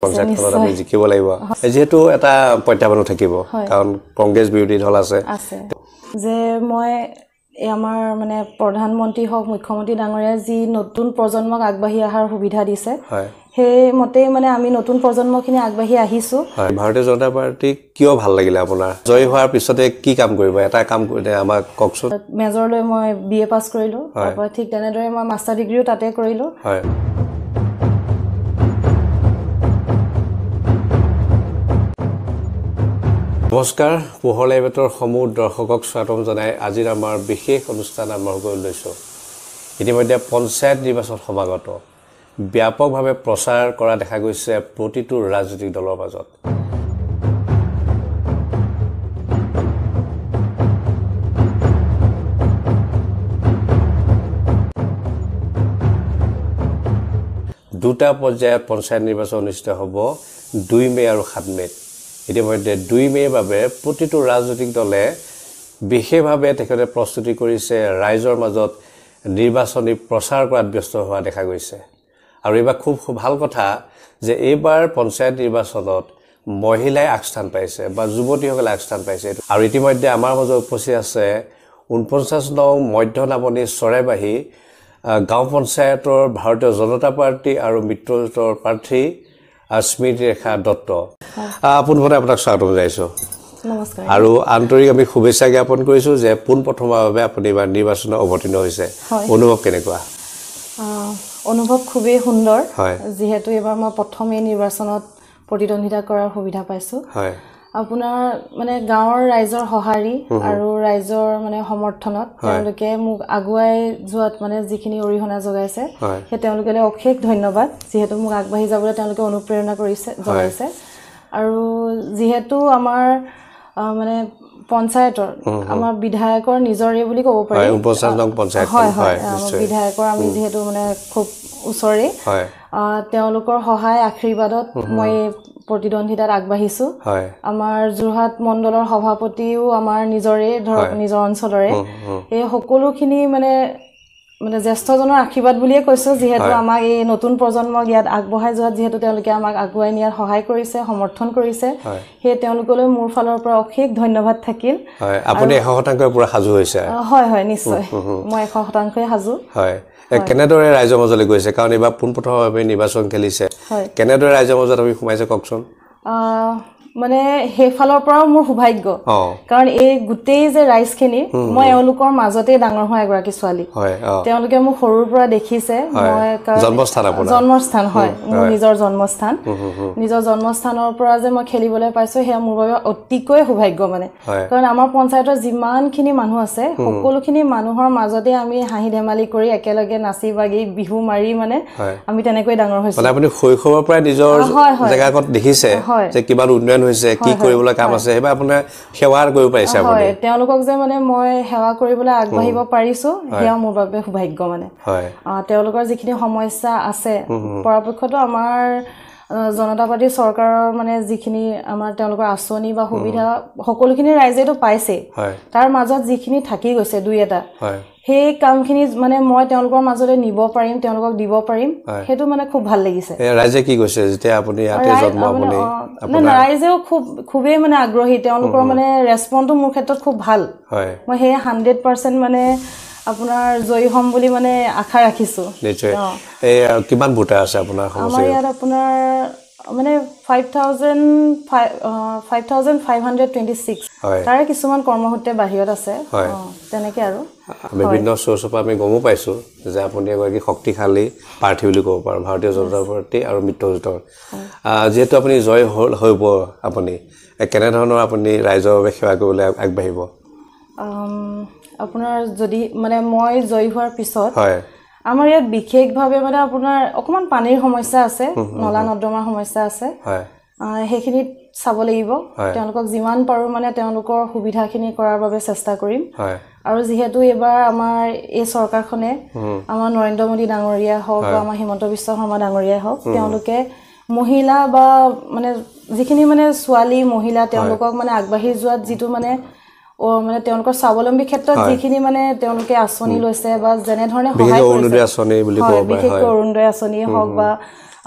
পঞ্চায়তখনত আমি জিকিব লাগিব যেহেতু এটা প্ৰত্যাহ্বান থাকিব কাৰণ কংগ্ৰেছ বিৰোধী দল আছে যে মই আমাৰ মানে প্ৰধানমন্ত্ৰী হওক মুখ্যমন্ত্ৰী ডাঙৰীয়া যি নতুন প্ৰজন্মক আগবাঢ়ি অহাৰ সুবিধা দিছে সেই মতে মানে আমি নতুন প্ৰজন্মখিনি আগবাঢ়ি আহিছো ভাৰতীয় জনতা পাৰ্টি কিয় ভাল লাগিলে আপোনাৰ জয় হোৱাৰ পিছতে কি কাম কৰিব এটা কাম কৰিলে আমাক কওকচোন মেজৰলৈ মই বিএ পাছ কৰিলো তাৰপৰা ঠিক তেনেদৰে মই মাষ্টাৰ ডিগ্ৰীও তাতে কৰিলো হয় নমস্কাৰ পোহৰ লাইভৰ সমূহ দৰ্শকক স্বাগতম জনাই আজিৰ আমাৰ বিশেষ অনুষ্ঠান আৰম্ভ কৰি লৈছো ইতিমধ্যে পঞ্চায়ত নিৰ্বাচন সমাগত ব্যাপকভাৱে প্ৰচাৰ কৰা দেখা গৈছে প্ৰতিটো ৰাজনৈতিক দলৰ মাজত দুটা পৰ্যায়ত পঞ্চায়ত নিৰ্বাচন অনুষ্ঠিত হ'ব 2 মে আৰু 7 মে ইতিমধ্যে 2 মেৰ বাবে প্ৰতিটো ৰাজনৈতিক দলে বিশেষভাৱে তেখেতে প্ৰস্তুতি কৰিছে ৰাইজৰ মাজত নিৰ্বাচনী প্ৰচাৰ কৰাত ব্যস্ত হোৱা দেখা গৈছে আৰু এইবাৰ খুব ভাল কথা যে এইবাৰ পঞ্চায়ত নিৰ্বাচনত মহিলাই আগস্থান পাইছে বা যুৱতীসকলে আগস্থান পাইছে আৰু ইতিমধ্যে আমাৰ মাজত উপস্থিত আছে 49 নং মধ্য নামনি চৰাইবাহী গাঁও পঞ্চায়তৰ ভাৰতীয় জনতা পাৰ্টি আৰু মিত্ৰজোঁটৰ প্ৰাৰ্থী স্মৃতি ৰেখা দত্ত পোনপ্ৰথমে আপোনাক স্বাগতম জনাইছো নমস্কাৰ আৰু আন্তৰিক আমি শুভেচ্ছা জ্ঞাপন কৰিছো যে পোনপ্ৰথমৰ বাবে আপুনি এইবাৰ নিৰ্বাচনত অৱতীৰ্ণ হৈছে অনুভৱ কেনেকুৱা অনুভৱ খুবেই সুন্দৰ যিহেতু এবাৰ মই প্ৰথমে নিৰ্বাচনত প্ৰতিদ্বন্দ্বিতা কৰাৰ সুবিধা পাইছো হয় আপোনাৰ মানে গাঁৱৰ ৰাইজৰ সহাৰি আৰু ৰাইজৰ মানে সমৰ্থনত তেওঁলোকে মোক আগুৱাই যোৱাত মানে যিখিনি অৰিহণা যোগাইছে সেই তেওঁলোকলৈ অশেষ ধন্যবাদ যিহেতু মোক আগবাঢ়ি যাবলৈ তেওঁলোকে অনুপ্ৰেৰণা জনাইছে আৰু যিহেতু আমাৰ মানে পঞ্চায়তৰ আমাৰ বিধায়কৰ নিজৰে বুলি ক'ব পাৰি 49 নং পঞ্চায়ত হয় বিধায়কৰ আমি যিহেতু মানে খুব ওচৰে তেওঁলোকৰ সহায় আশীৰ্বাদত মই প্ৰতিদ্বন্দ্বিতাত আগবাঢ়িছো আমাৰ যোৰহাট মণ্ডলৰ সভাপতিও আমাৰ নিজৰে ধৰক নিজৰ অঞ্চলৰে এই সকলোখিনি মানে জ্যেষ্ঠজনৰ আশীৰ্বাদ বুলিয়ে কৈছো যিহেতু আমাক এই নতুন প্ৰজন্মক ইয়াত আগবঢ়াই যোৱাত যিহেতু তেওঁলোকে আমাক আগুৱাই নিয়াত সহায় কৰিছে সমৰ্থন কৰিছে সেই তেওঁলোকলৈ মোৰ ফালৰ পৰা অশেষ ধন্যবাদ থাকিল আপুনি 100% পুৰা সাজু হৈছে হয় নিশ্চয় মই 100% সাজু হয় কেনেদৰে ৰাইজৰ মাজলৈ গৈছে কাৰণ এইবাৰ পোনপ্ৰথমভাৱে নিৰ্বাচন খেলিছে কেনেদৰে ৰাইজৰ মাজত আমি সোমাইছে কওকচোন মানে সেই ফালৰ পৰাও মোৰ সৌভাগ্য কাৰণ এই গোটেই যে ৰাইজখিনি মই এওঁলোকৰ মাজতে ডাঙৰ হোৱা এগৰাকী ছোৱালী তেওঁলোকে মোক সৰুৰ পৰা দেখিছে মই জন্মস্থান হয় মোৰ নিজৰ জন্মস্থানৰ পৰা যে মই খেলিবলৈ পাইছো সেয়া মোৰ বাবে অতিকৈ সৌভাগ্য মানে কাৰণ আমাৰ পঞ্চায়তৰ যিমানখিনি মানুহ আছে সকলোখিনি মানুহৰ মাজতে আমি হাঁহি ধেমালি কৰি একেলগে নাচি বাগি বিহু মাৰি মানে আমি তেনেকৈ ডাঙৰ হৈছো মানে আপুনি শৈশৱৰ পৰা নিজৰ জেগাত দেখিছে যে কিবা উন্নয়ন হৈছে কি কৰিবলৈ কাম আছে হেবা আপোনাৰ সেৱা কৰিব পাৰিছে আপুনি তেওঁলোকক যে মানে মই সেৱা কৰিবলৈ আগবাঢ়িব পাৰিছো সেয়া মোৰ বাবে সৌভাগ্য মানে তেওঁলোকৰ যিখিনি সমস্যা আছে পৰাপক্ষত আমাৰ জনতা পাৰ্টি চৰকাৰৰ মানে যিখিনি আমাৰ তেওঁলোকৰ আঁচনি বা সুবিধা সকলোখিনি ৰাইজেতো পাইছে তাৰ মাজত যিখিনি থাকি গৈছে দুই এটা সেই কামখিনি মানে মই তেওঁলোকৰ মাজলৈ নিব পাৰিম তেওঁলোকক দিব পাৰিম সেইটো মানে খুব ভাল লাগিছে ৰাইজে কি কৈছে যেতিয়া আপুনি ইয়াতে জন্ম আপুনি ৰাইজেও খুবেই মানে আগ্ৰহী তেওঁলোকৰ মানে ৰেছপন্সটো মোৰ ক্ষেত্ৰত খুব ভাল মই সেই 100% মানে আপোনাৰ জয়ী হ'ম বুলি মানে আশা ৰাখিছো নিশ্চয় এই কিমান ভোটাৰ আছে আপোনাৰ সমষ্টিত আমাৰ ইয়াত আপোনাৰ মানে 5526 তাৰে কিছুমান কৰ্মসূত্ৰে বাহিৰত আছে তেনেকে আৰু বিভিন্ন চ'ৰ্চৰ পৰা আমি গমো পাইছো যে আপুনি এগৰাকী শক্তিশালী প্ৰাৰ্থী বুলি ক'ব পাৰো ভাৰতীয় জনতা পাৰ্টি আৰু মিত্ৰজোঁটৰ যেহেতু আপুনি জয় হ'ব আপুনি কেনেধৰণৰ আপুনি ৰাইজৰ বাবে সেৱা কৰিবলৈ আগবাঢ়িব আপোনাৰ যদি মানে মই জয়ী হোৱাৰ পিছত আমাৰ ইয়াত বিশেষভাৱে মানে আপোনাৰ অকমান পানীৰ সমস্যা আছে নলা নৰ্দমাৰ সমস্যা আছে সেইখিনি চাব লাগিব তেওঁলোকক যিমান পাৰো মানে তেওঁলোকৰ সুবিধাখিনি কৰাৰ বাবে চেষ্টা কৰিম আৰু যিহেতু এবাৰ আমাৰ এই চৰকাৰখনে আমাৰ নৰেন্দ্ৰ মোদী ডাঙৰীয়া হওক বা আমাৰ হিমন্ত বিশ্ব শৰ্মা ডাঙৰীয়া হওক তেওঁলোকে মহিলা বা মানে যিখিনি মানে ছোৱালী মহিলা তেওঁলোকক মানে আগবাঢ়ি যোৱাত যিটো মানে মানে তেওঁলোকৰ স্বাৱলম্বী ক্ষেত্ৰত যিখিনি মানে তেওঁলোকে আঁচনি লৈছে বা যেনে ধৰণে সহায় কৰিছে অৰুণোদয় আঁচনি বুলি ক'ব পাৰি বিশেষকৈ অৰুণোদয় আঁচনি হওক বা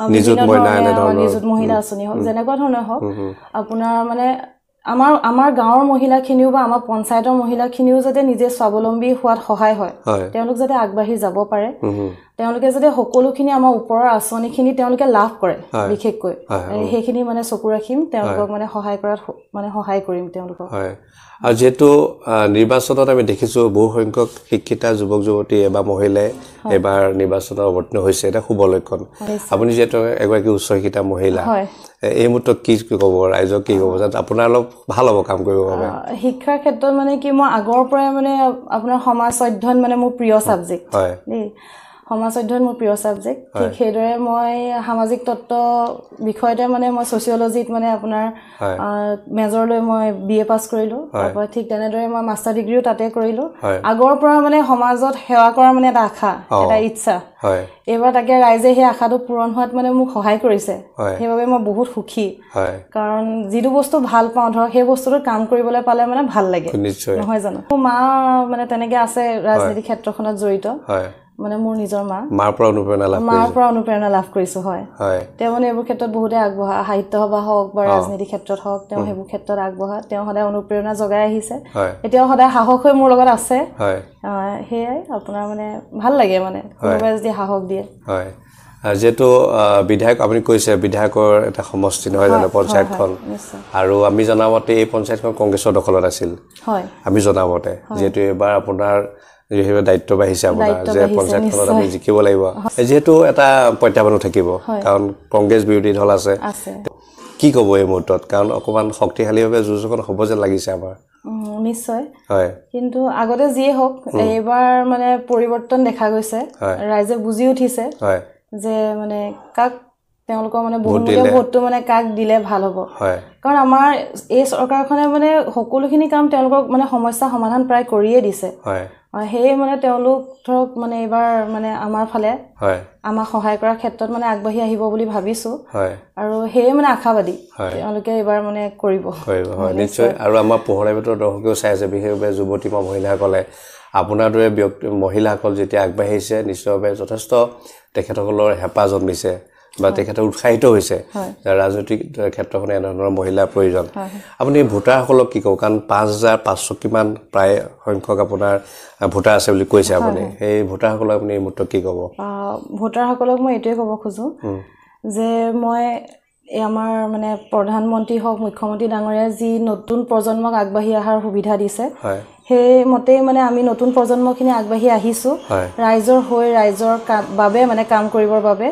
নিযুত মহিলা আঁচনি হওক যেনেকুৱা ধৰণৰ হওক আপোনাৰ মানে আমাৰ গাঁৱৰ মহিলাখিনিও বা আমাৰ পঞ্চায়তৰ মহিলাখিনিও যাতে নিজে স্বাৱলম্বী হোৱাত সহায় হয় তেওঁলোক যাতে আগবাঢ়ি যাব পাৰে তেওঁলোকে যাতে সকলোখিনি আমাৰ ওপৰৰ আঁচনিখিনি তেওঁলোকে লাভ কৰে বিশেষকৈ সেইখিনি মানে চকু ৰাখিম তেওঁলোকক মানে সহায় কৰিম তেওঁলোকক আৰু যেহেতু নিৰ্বাচনত আমি দেখিছোঁ বহু সংখ্যক শিক্ষিতা যুৱক যুৱতী বা মহিলাই এবাৰ নিৰ্বাচনত অৱতীৰ্ণ হৈছে এটা শুভ লক্ষণ আপুনি যিহেতু এগৰাকী উচ্চ শিক্ষিতা মহিলা এই মুহূৰ্তত কি ক'ব ৰাইজক কি ক'ব যাতে আপোনাৰ অলপ ভাল হ'ব কাম কৰিবৰ বাবে শিক্ষাৰ ক্ষেত্ৰত মানে কি মই আগৰ পৰাই মানে আপোনাৰ সমাজ অধ্যয়ন মানে মোৰ প্ৰিয় ছাবজেক্ট দেই সমাজ অধ্যয়ন মোৰ প্ৰিয় ছাবজেক্ট ঠিক সেইদৰে মই সামাজিক তত্ত্ব বিষয়তে মানে মই ছচিয়লজিত মানে আপোনাৰ মেজৰলৈ মই BA পাছ কৰিলোঁ তাৰপৰা ঠিক তেনেদৰে মই মাষ্টাৰ ডিগ্ৰীও তাতে কৰিলোঁ আগৰ পৰা মানে সমাজত সেৱা কৰাৰ মানে এটা আশা এটা ইচ্ছা এইবাৰ তাকে ৰাইজে সেই আশাটো পূৰণ হোৱাত মানে মোক সহায় কৰিছে সেইবাবে মই বহুত সুখী কাৰণ যিটো বস্তু ভাল পাওঁ ধৰক সেই বস্তুটো কাম কৰিবলৈ পালে মানে ভাল লাগে নহয় জানো মোৰ মা মানে তেনেকৈ আছে ৰাজনীতি ক্ষেত্ৰখনত জড়িত মানে মোৰ নিজৰ মাৰ পৰা অনুপ্ৰেৰণা লাভ কৰিছোঁ হয় তেওঁ মানে এইবোৰ ক্ষেত্ৰত বহুতে আগবঢ়া সাহিত্য সভা হওক বা ৰাজনীতি ক্ষেত্ৰত হওক তেওঁ সেইবোৰ ক্ষেত্ৰত আগবঢ়া তেওঁ সদায় অনুপ্ৰেৰণা জগাই আহিছে এতিয়াও সদায় সাহস হৈ মোৰ লগত আছে সেয়াই আপোনাৰ মানে ভাল লাগে মানে কোনোবাই যদি সাহস দিয়ে যেহেতু বিধায়ক আপুনি কৈছে বিধায়কৰ এটা সমষ্টি নহয় জানো পঞ্চায়তখন আৰু আমি জনামতে এই পঞ্চায়তখন কংগ্ৰেছৰ দখলত আছিল আমি জনামতে যিহেতু এবাৰ আপোনাৰ দায়িত্ব বাঢ়িছে আপোনাৰ যে পঞ্চায়তখনত আমি জিকিব লাগিব যেহেতু এটা প্ৰত্যাহ্বানো থাকিব কাৰণ কংগ্ৰেছ বিৰোধী দল আছে কি ক'ব এই মুহূৰ্তত কাৰণ অকণমান শক্তিশালীভাৱে যুঁজখন হ'ব যেন লাগিছে আমাৰ নিশ্চয় কিন্তু আগতে যিয়ে হওক এইবাৰ মানে পৰিৱৰ্তন দেখা গৈছে ৰাইজে বুজি উঠিছে যে মানে কাক তেওঁলোকৰ মানে বহুমূলীয়া ভোটটো মানে কাক দিলে ভাল হ'ব কাৰণ আমাৰ এই চৰকাৰখনে মানে সকলোখিনি কাম তেওঁলোকক মানে সমস্যা সমাধান প্ৰায় কৰিয়ে দিছে সেয়ে মানে তেওঁলোক ধৰক মানে এইবাৰ মানে আমাৰ ফালে আমাক সহায় কৰাৰ ক্ষেত্ৰত মানে আগবাঢ়ি আহিব বুলি ভাবিছোঁ আৰু সেয়ে মানে আশাবাদী তেওঁলোকে এইবাৰ মানে কৰিব নিশ্চয় আৰু আমাৰ পোহৰাই ভিতৰত দৰ্শকেও চাই আছে বিশেষভাৱে যুৱতী বা মহিলাসকলে আপোনাৰ দৰে মহিলাসকল যেতিয়া আগবাঢ়িছে নিশ্চয়ভাৱে যথেষ্ট তেখেতসকলৰ হেঁপাহ জন্মিছে বা তেখেতৰ উৎসাহিত হৈছে ৰাজনৈতিক ক্ষেত্ৰখনে এনেধৰণৰ মহিলাৰ প্ৰয়োজন আপুনি ভোটাৰসকলক কি ক'ব কাৰণ 5,500 কিমান প্ৰায় সংখ্যক আপোনাৰ ভোটাৰ আছে বুলি কৈছে আপুনি সেই ভোটাৰসকলক আপুনি এই মুহূৰ্তত কি ক'ব ভোটাৰসকলক মই এইটোৱে ক'ব খোজোঁ যে মই আমাৰ মানে প্ৰধানমন্ত্ৰী হওক মুখ্যমন্ত্ৰী ডাঙৰীয়াই যি নতুন প্ৰজন্মক আগবাঢ়ি অহাৰ সুবিধা দিছে সেইমতেই মানে আমি নতুন প্ৰজন্মখিনি আগবাঢ়ি আহিছোঁ ৰাইজৰ হৈ ৰাইজৰ বাবে মানে কাম কৰিবৰ বাবে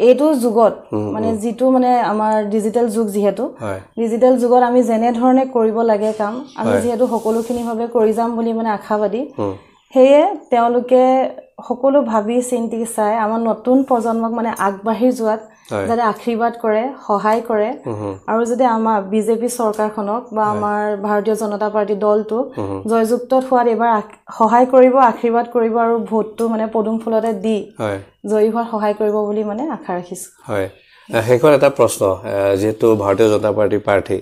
এইটো যুগত মানে যিটো মানে আমাৰ ডিজিটেল যুগ যিহেতু ডিজিটেল যুগত আমি যেনেধৰণে কৰিব লাগে কাম আমি যিহেতু সকলোখিনিভাৱে কৰি যাম বুলি মানে আশাবাদী সেয়ে তেওঁলোকে সকলো ভাবি চিন্তি চাই আমাৰ নতুন প্ৰজন্মক মানে আগবাঢ়ি যোৱাত যাতে আশীৰ্বাদ কৰে সহায় কৰে আৰু যদি আমাৰ বিজেপি চৰকাৰখনক বা আমাৰ ভাৰতীয় জনতা পাৰ্টি দলটো জয়যুক্ত হোৱাত এবাৰ সহায় কৰিব আশীৰ্বাদ কৰিব আৰু ভোটটো মানে পদুম ফুলতে দি জয়ী হোৱাত সহায় কৰিব বুলি মানে আশা ৰাখিছোঁ শেষত এটা প্ৰশ্ন যেহেতু ভাৰতীয় জনতা পাৰ্টি প্ৰাৰ্থী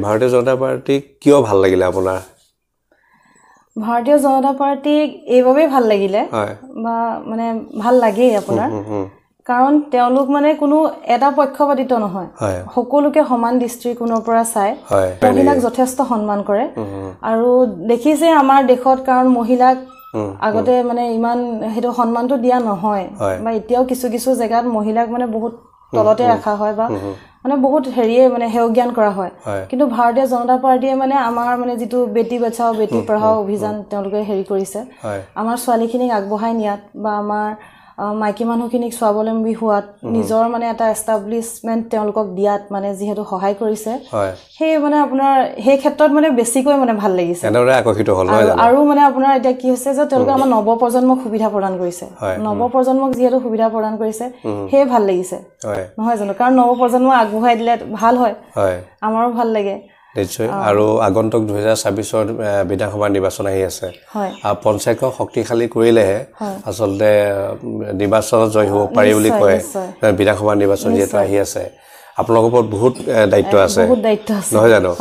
ভাৰতীয় জনতা পাৰ্টি কিয় ভাল লাগিলে আপোনাৰ ভাৰতীয় জনতা পাৰ্টিক এইবাবেই ভাল লাগিলে বা মানে ভাল লাগেই আপোনাৰ কাৰণ তেওঁলোক মানে কোনো এটা পক্ষপাতিত্ব নহয় সকলোকে সমান দৃষ্টিকোণৰ পৰা চাই মহিলাক যথেষ্ট সন্মান কৰে আৰু দেখিছে আমাৰ দেশত কাৰণ মহিলাক আগতে মানে ইমান সেইটো সন্মানটো দিয়া নহয় বা এতিয়াও কিছু কিছু জেগাত মহিলাক মানে বহুত তলতে ৰাখা হয় বা মানে বহুত হেৰিয়ে মানে হেয়জ্ঞান কৰা হয় কিন্তু ভাৰতীয় জনতা পাৰ্টিয়ে মানে আমাৰ মানে যিটো বেটি বচাও বেটি পঢ়াও অভিযান তেওঁলোকে হেৰি কৰিছে আমাৰ ছোৱালীখিনিক আগবঢ়াই নিয়াত বা আমাৰ মাইকী মানুহখিনিক স্বাৱলম্বী হোৱাত নিজৰ মানে এটা এষ্টাব্লিছমেণ্ট তেওঁলোকক দিয়াত মানে যিহেতু সহায় কৰিছে সেই মানে আপোনাৰ সেই ক্ষেত্ৰত মানে বেছিকৈ মানে ভাল লাগিছে আৰু মানে আপোনাৰ এতিয়া কি হৈছে যে তেওঁলোকে আমাৰ নৱপ্ৰজন্মক সুবিধা প্ৰদান কৰিছে নৱপ্ৰজন্মক যিহেতু সুবিধা প্ৰদান কৰিছে সেয়ে ভাল লাগিছে নহয় জানো কাৰণ নৱপ্ৰজন্মক আগবঢ়াই দিলে ভাল হয় আমাৰো ভাল লাগে নিশ্চয় আৰু আগন্তুক 2026 বিধানসভা নিৰ্বাচন আহি আছে পঞ্চায়তক শক্তিশালী কৰিলেহে আচলতে নিৰ্বাচনত জয় হ'ব পাৰি বুলি কয় বিধানসভা নিৰ্বাচন যিহেতু আহি আছে আপোনালোকৰ ওপৰত বহুত দায়িত্ব আছে নহয় জানো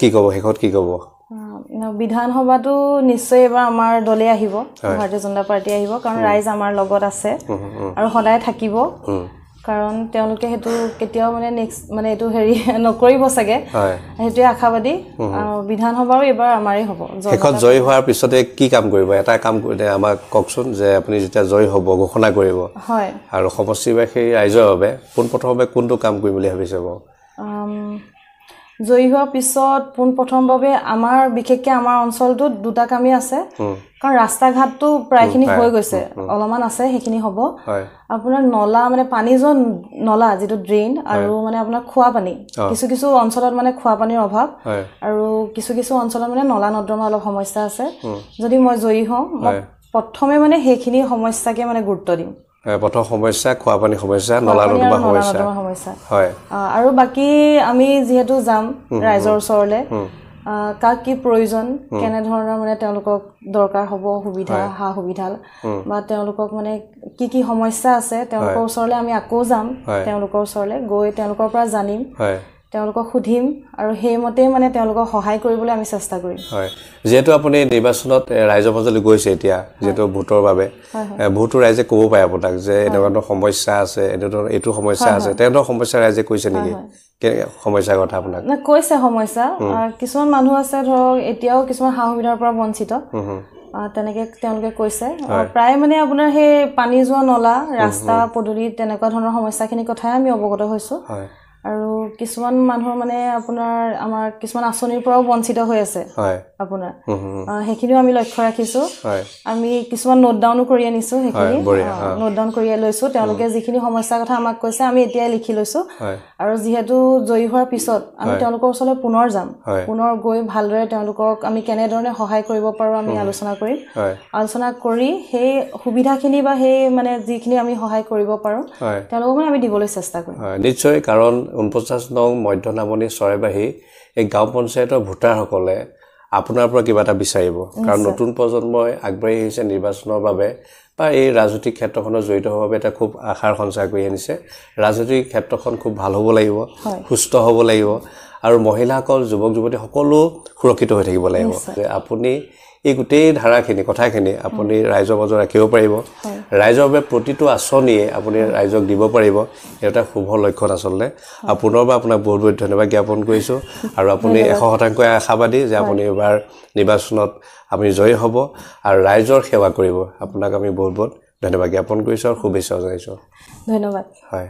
কি ক'ব শেষত কি ক'ব বিধানসভাটো নিশ্চয় এবাৰ আমাৰ দলে আহিব ভাৰতীয় জনতা পাৰ্টি আহিব কাৰণ ৰাইজ আমাৰ লগত আছে আৰু সদায় থাকিব কাৰণ তেওঁলোকে হেতু কেতিয়াও মানে নেক্সট মানে এটো হেৰি নকৰিব সাগে হেতু আশাবাদী বিধানসভাও এবাৰ আমাৰে হ'ব এখন জয় হোৱাৰ পিছতে কি কাম কৰিব এটা কাম কৰিলে আমাক ককচোন যে আপুনি যেতিয়া জয় হ'ব ঘোষণা কৰিব হয় আৰু সমষ্টিবাসী ৰাইজৰ বাবে পোনপ্ৰথমে কোনটো কাম কৰিম বুলি ভাবিছে জয় হোৱাৰ পিছত পোনপ্ৰথমভাৱে আমাৰ বিশেষকৈ আমাৰ অঞ্চলটোত দুটা কামই আছে কাৰণ ৰাস্তা ঘাটটো প্ৰায়খিনি হৈ গৈছে অলমান আছে সেইখিনি হ'ব আপোনাৰ নলা মানে পানী জন নলা যেটো ড্ৰেইন আৰু মানে আপোনাৰ খোৱা পানী কিছু কিছু অঞ্চলত মানে খোৱা পানীৰ অভাৱ আৰু কিছু কিছু অঞ্চলত মানে নলা নৰ্দমা অলপ সমস্যা আছে যদি মই জয়ী হওঁ প্ৰথমে মানে সেইখিনি সমস্যাকে মানে গুৰুত্ব দিম প্ৰথম সমস্যা খোৱা পানী সমস্যা নলা নৰ্দমা সমস্যা হয় আৰু বাকি আমি যেহেতু যাম ৰাইজৰ ওচৰলে কাক কি প্ৰয়োজন কেনে ধৰণৰ মানে তেওঁলোকক দৰকাৰ হ'ব সুবিধা হা সুবিধা বা তেওঁলোকক মানে কি সমস্যা আছে তেওঁলোকৰ ওচৰলে আমি আকৌ যাম তেওঁলোকৰ ওচৰলে গৈ তেওঁলোকৰ পৰা জানিম তেওঁলোকক সুধিম আৰু হেমতে মানে তেওঁলোকক সহায় কৰিবলৈ আমি চেষ্টা কৰিম হয় যেহেতু আপুনি নিৰ্বাচনত ৰাইজৰ মাজলৈ গৈছে এতিয়া যেহেতু ভোটৰ বাবে ভোটৰ ৰাইজে ক'ব পাৰে আপোনাক যে এনেকুৱা সমস্যা আছে এইটো সমস্যা আছে তেনে সমস্যা ৰাইজে কৈছে নেকি কে সমস্যাৰ কথা আপোনাক না কৈছে সমস্যা কিছুমান মানুহ আছে ধৰক এতিয়াও কিছুমান সা সুবিধাৰ পৰা বঞ্চিত তেনেকে তেওঁলোকে কৈছে প্ৰায় মানে আপোনাৰ হে পানী যোৱা নলা ৰাস্তা পদূলি তেনেকুৱা ধৰণৰ সমস্যাখিনি কথাই আমি অৱগত হৈছো আৰু কিছুমান মানুহ মানে আপোনাৰ আমাৰ কিছুমান আঁচনিৰ পৰাও বঞ্চিত হৈ আছে আপোনাৰ হেখিনিও আমি লক্ষ্য ৰাখিছো আমি কিছুমান নোট ডাউনো কৰি আনিছো হেখিনি নোট ডাউন কৰি লৈছো তেওঁলোকে যিখিনি সমস্যাৰ কথা আমাক কৈছে আমি এতিয়াই লিখি লৈছো আৰু যেহেতু জয়ী হোৱাৰ পিছত আমি তেওঁলোকৰ ওচৰলৈ পুনৰ যাম পুনৰ গৈ ভালদৰে তেওঁলোকক আমি কেনে ধৰণে সহায় কৰিব পাৰো আমি আলোচনা কৰি সেই সুবিধাখিনি বা সেই মানে যিখিনি আমি সহায় কৰিব পাৰো তেওঁলোকক আমি দিবলৈ চেষ্টা কৰিম নিশ্চয় কাৰণ 49 নং মধ্যনামনি চৰাইবাহী এই গাঁও পঞ্চায়তৰ ভোটাৰসকলে আপোনাৰ পৰা কিবা এটা বিচাৰিব কাৰণ নতুন প্ৰজন্মই আগবাঢ়ি আহিছে নিৰ্বাচনৰ বাবে বা এই ৰাজনৈতিক ক্ষেত্ৰখনৰ জড়িত হোৱাৰ বাবে এটা খুব আশাৰ সঞ্চাৰ কৰি আনিছে ৰাজনৈতিক ক্ষেত্ৰখন খুব ভাল হ'ব লাগিব সুস্থ হ'ব লাগিব আৰু মহিলাসকল যুৱক যুৱতী সকলো সুৰক্ষিত হৈ থাকিব লাগিব আপুনি এই গোটেই ধাৰাখিনি কথাখিনি আপুনি ৰাইজৰ মাজত ৰাখিব পাৰিব ৰাইজৰ বাবে প্ৰতিটো আঁচনিয়ে আপুনি ৰাইজক দিব পাৰিব এটা শুভ লক্ষণ আচলতে পুনৰবাৰ আপোনাক বহুত বহুত ধন্যবাদ জ্ঞাপন কৰিছো আৰু আপুনি 100% আশাবাদী যে আপুনি এবাৰ নিৰ্বাচনত আপুনি জয়ী হ'ব আৰু ৰাইজৰ সেৱা কৰিব আপোনাক আমি বহুত বহুত ধন্যবাদ জ্ঞাপন কৰিছো আৰু শুভেচ্ছা জনাইছো ধন্যবাদ হয়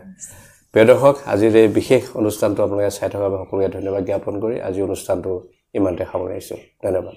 প্ৰিয় দৰ্শক আজিৰ এই বিশেষ অনুষ্ঠানটো আপোনালোকে চাই থকাৰ বাবে সকলোকে ধন্যবাদ জ্ঞাপন কৰি আজি অনুষ্ঠানটো ইমানতে সামৰিছো ধন্যবাদ